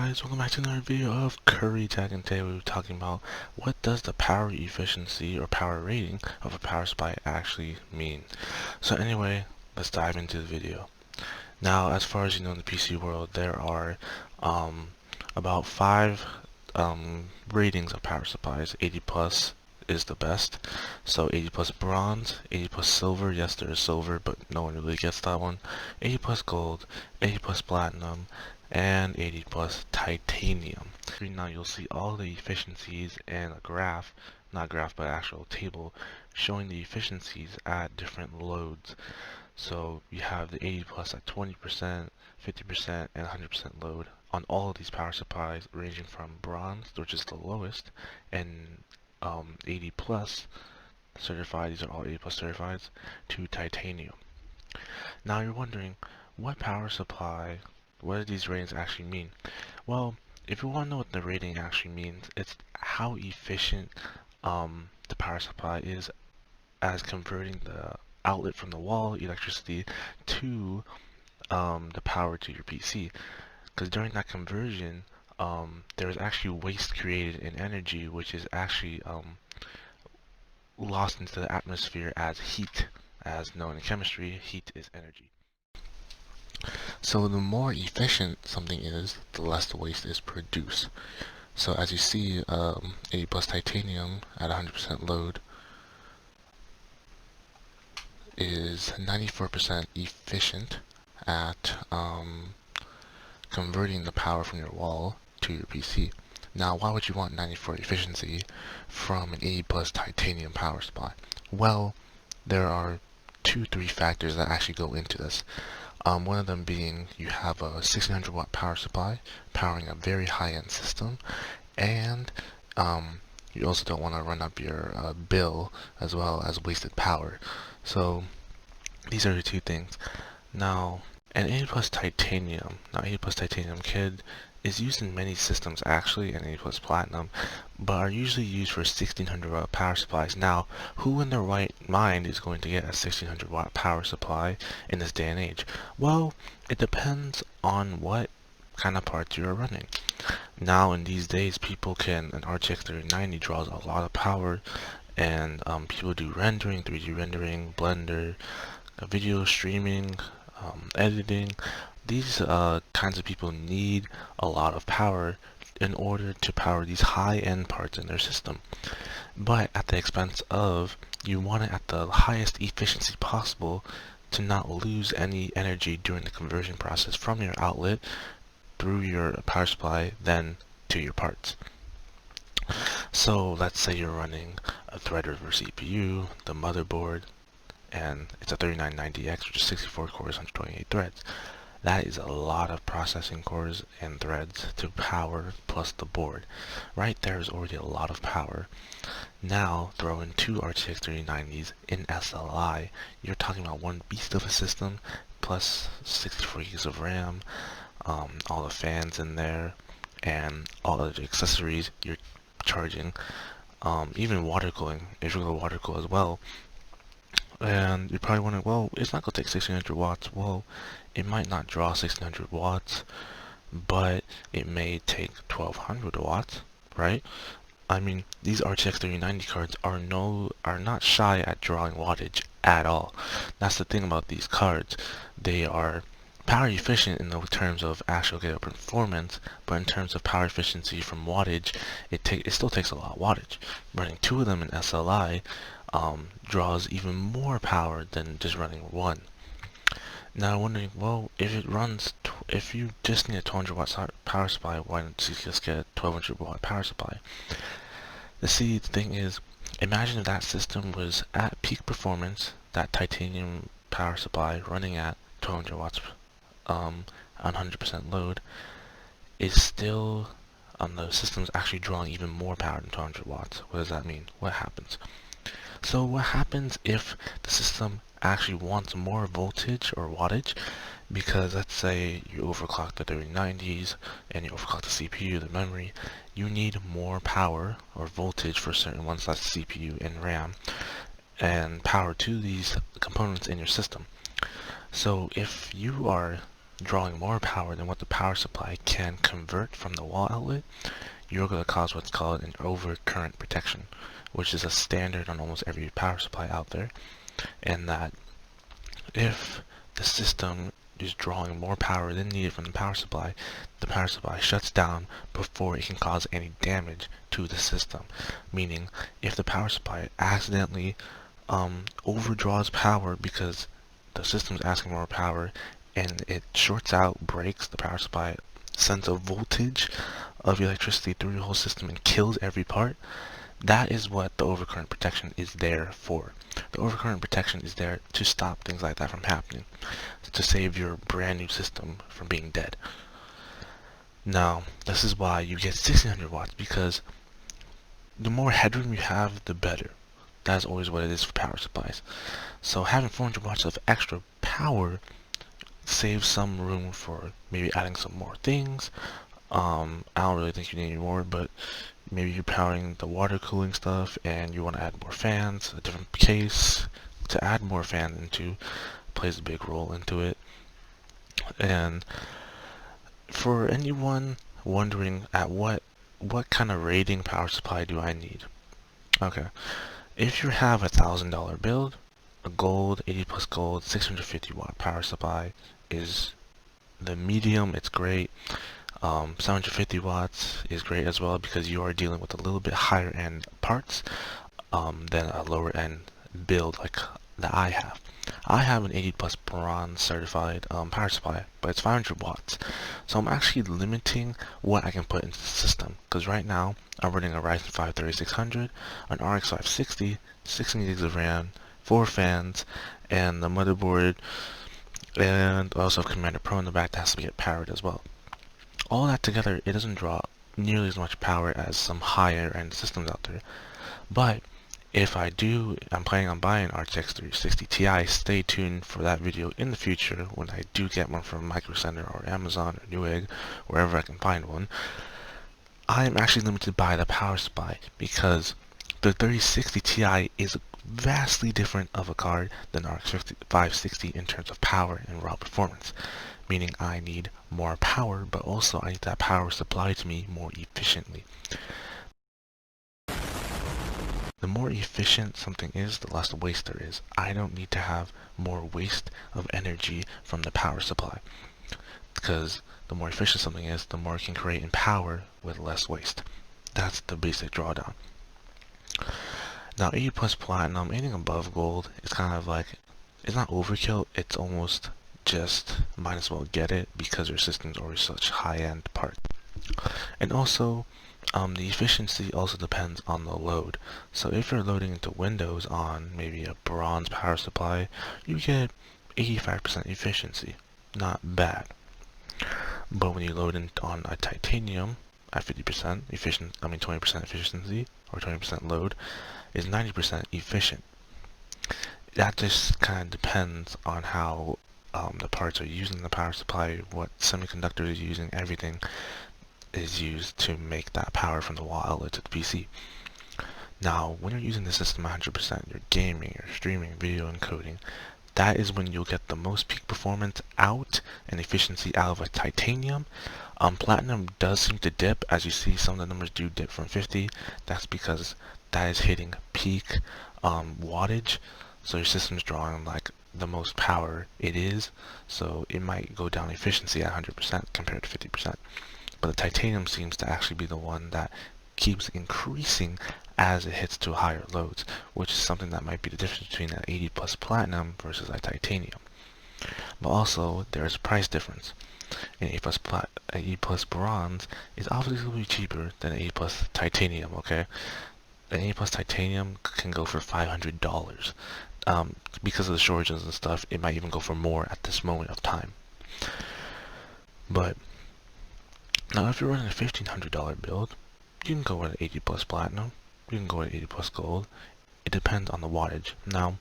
guys, welcome back to another video of Curry Tech, and today we'll be talking about what does the power efficiency or power rating of a power supply actually mean. So anyway, let's dive into the video. Now, as far as you know, in the PC world, there are about 5 ratings of power supplies. 80 plus is the best. So 80 plus bronze, 80 plus silver, yes there is silver, but no one really gets that one. 80 plus gold, 80 plus platinum, and 80 plus titanium. Now you'll see all the efficiencies in a graph, not graph but actual table, showing the efficiencies at different loads. So you have the 80 plus at 20%, 50%, and 100% load on all of these power supplies, ranging from bronze, which is the lowest, and 80 plus certified, these are all 80 plus certifieds, to titanium. Now you're wondering, what do these ratings actually mean? Well, if you want to know what the rating actually means, it's how efficient the power supply is as converting the outlet from the wall electricity to the power to your PC. Because during that conversion, there is actually waste created in energy, which is actually lost into the atmosphere as heat. As known in chemistry, heat is energy. So the more efficient something is, the less the waste is produced. So as you see, 80 plus titanium at 100% load is 94% efficient at converting the power from your wall to your PC. Now, why would you want 94 efficiency from an 80 plus titanium power supply? Well, there are 2-3 factors that actually go into this. One of them being you have a 1600 watt power supply powering a very high-end system, and you also don't want to run up your bill as well as wasted power. So these are the two things. Now, an 80 plus titanium, now 80 plus titanium kid is used in many systems actually, and 80 plus platinum, but are usually used for 1600 watt power supplies. Now, who in their right mind is going to get a 1600 watt power supply in this day and age? Well, it depends on what kind of parts you're running. Now in these days, an RTX 3090 draws a lot of power, and people do rendering, 3D rendering, Blender, video streaming, editing. These kinds of people need a lot of power in order to power these high-end parts in their system. But at the expense of, you want it at the highest efficiency possible to not lose any energy during the conversion process from your outlet through your power supply then to your parts. So let's say you're running a Threadripper CPU, the motherboard, and it's a 3990X, which is 64 cores, 128 threads. That is a lot of processing cores and threads to power plus the board. Right there is already a lot of power. Now throw in 2 RTX 3090s in SLI. You're talking about one beast of a system plus 64 gigs of RAM, all the fans in there, and all the accessories you're charging, even water cooling, if you're going to water cool as well. And you're probably wondering, well, it's not going to take 1600 watts. Well, it might not draw 1600 watts, but it may take 1200 watts, right? I mean, these RTX 3090 cards are not shy at drawing wattage at all. That's the thing about these cards. They are power efficient in the terms of actual get performance, but in terms of power efficiency from wattage, it still takes a lot of wattage. Running 2 of them in SLI draws even more power than just running one. Now I'm wondering, well, if you just need a 200 watt power supply, why don't you just get a 1200 watt power supply? The thing is, imagine if that system was at peak performance, that titanium power supply running at 1200 watts on 100% load is still the system's actually drawing even more power than 200 watts. What does that mean? What happens? So what happens if the system actually wants more voltage or wattage? Because let's say you overclock the 3090s and you overclock the CPU, the memory, you need more power or voltage for certain ones, that's CPU and RAM, and power to these components in your system. So if you are drawing more power than what the power supply can convert from the wall outlet, you're going to cause what's called an overcurrent protection, which is a standard on almost every power supply out there, and that if the system is drawing more power than needed from the power supply shuts down before it can cause any damage to the system. Meaning, if the power supply accidentally overdraws power because the system's asking more power and it shorts out, breaks the power supply, sends a voltage of electricity through the whole system and kills every part, that is what the overcurrent protection is there for. The overcurrent protection is there to stop things like that from happening, to save your brand new system from being dead. Now, this is why you get 1600 watts, because the more headroom you have, the better. That's always what it is for power supplies. So having 400 watts of extra power saves some room for maybe adding some more things. I don't really think you need any more, but maybe you're powering the water cooling stuff and you want to add more fans, a different case to add more fan into plays a big role into it. And for anyone wondering at what kind of rating power supply do I need? Okay, if you have $1,000 build, a gold, 80 plus gold, 650 watt power supply is the medium. It's great. 750 watts is great as well, because you are dealing with a little bit higher end parts than a lower end build like that I have. I have an 80 plus bronze certified power supply, but it's 500 watts. So I'm actually limiting what I can put into the system, because right now I'm running a Ryzen 5 3600, an RX 560, 16 gigs of RAM, 4 fans, and the motherboard, and I also have Commander Pro in the back that has to get powered as well. All that together, it doesn't draw nearly as much power as some higher end systems out there. But if I'm planning on buying RTX 3060 Ti. Stay tuned for that video in the future when I do get one from Micro Center or Amazon or Newegg, wherever I can find one. I'm actually limited by the power supply, because the 3060 Ti is vastly different of a card than RX 560 in terms of power and raw performance. Meaning I need more power, but also I need that power supplied to me more efficiently. The more efficient something is, the less waste there is. I don't need to have more waste of energy from the power supply, because the more efficient something is, the more it can create in power with less waste. That's the basic drawdown. Now 80 plus platinum, anything above gold, is kind of like, it's not overkill, it's almost just might as well get it because your system's already such high-end part. And also the efficiency also depends on the load. So if you're loading into Windows on maybe a bronze power supply, you get 85% efficiency. Not bad. But when you load in on a titanium at 50% 20% efficiency or 20% load is 90% efficient. That just kind of depends on how the parts are using the power supply, what semiconductor is using, everything is used to make that power from the wall outlet to the PC. Now, when you're using the system 100%, you're gaming, you're streaming, video encoding, that is when you'll get the most peak performance out and efficiency out of a titanium. Platinum does seem to dip, as you see some of the numbers do dip from 50. That's because that is hitting peak wattage, so your system's drawing like the most power it is, so it might go down efficiency at 100% compared to 50%. But the titanium seems to actually be the one that keeps increasing as it hits to higher loads, which is something that might be the difference between an 80 plus platinum versus a titanium. But also, there is a price difference. An 80 plus bronze is obviously going to be cheaper than an 80 plus titanium, okay? An 80 plus titanium can go for $500. Because of the shortages and stuff, it might even go for more at this moment of time. But now if you're running a $1,500 build, you can go with an 80 plus platinum, you can go with 80 plus gold. It depends on the wattage. Now,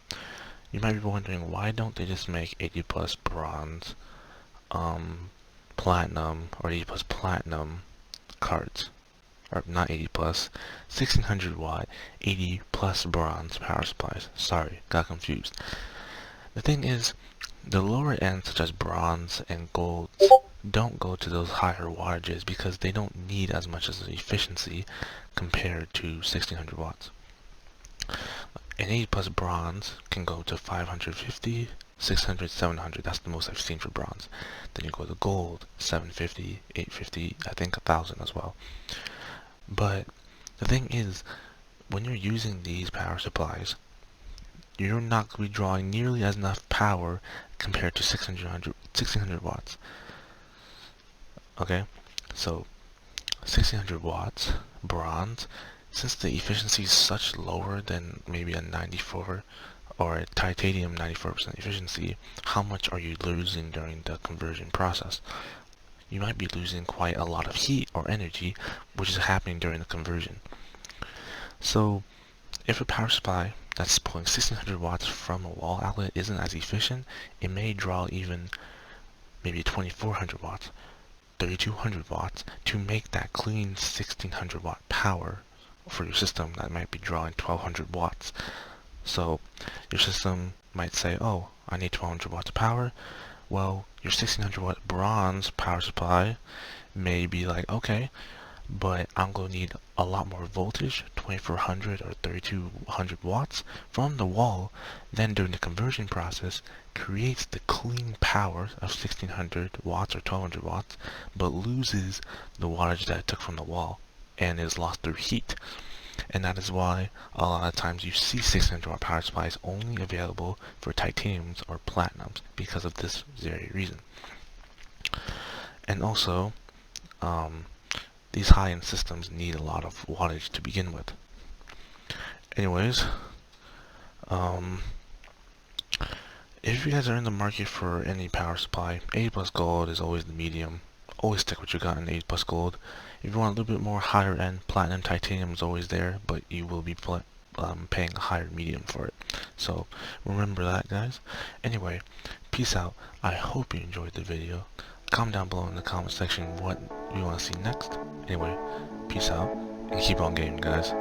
you might be wondering, why don't they just make 80 plus bronze, platinum, or 80 plus platinum cards? Or not 80 plus, 1600 watt, 80 plus bronze power supplies. Sorry, got confused. The thing is, the lower end, such as bronze and gold, don't go to those higher wattages because they don't need as much as efficiency compared to 1600 watts. An 80 plus bronze can go to 550, 600, 700. That's the most I've seen for bronze. Then you go to gold, 750, 850, I think 1000 as well. But the thing is, when you're using these power supplies, you're not going to be drawing nearly as enough power compared to 1600 watts. Okay, so 1600 watts, bronze, since the efficiency is such lower than maybe a 94 or a titanium 94% efficiency, how much are you losing during the conversion process? You might be losing quite a lot of heat or energy, which is happening during the conversion. So, if a power supply that's pulling 1600 watts from a wall outlet isn't as efficient, it may draw even maybe 2400 watts, 3200 watts to make that clean 1600 watt power for your system that might be drawing 1200 watts. So your system might say, oh, I need 1200 watts of power. Well, your 1600 watt bronze power supply may be like, okay, but I'm going to need a lot more voltage, 2400 or 3200 watts from the wall. Then during the conversion process, creates the clean power of 1600 watts or 1200 watts, but loses the wattage that it took from the wall and is lost through heat. And that is why a lot of times you see 600 watt power supplies only available for titaniums or platinums because of this very reason. And also, these high-end systems need a lot of wattage to begin with. Anyways, if you guys are in the market for any power supply, 80 plus gold is always the medium. Always stick with what you got in 80 plus gold. If you want a little bit more higher end, platinum, titanium is always there, but you will be paying a higher medium for it. So remember that, guys. Anyway, peace out. I hope you enjoyed the video. Comment down below in the comment section what you want to see next. Anyway, peace out and keep on gaming, guys.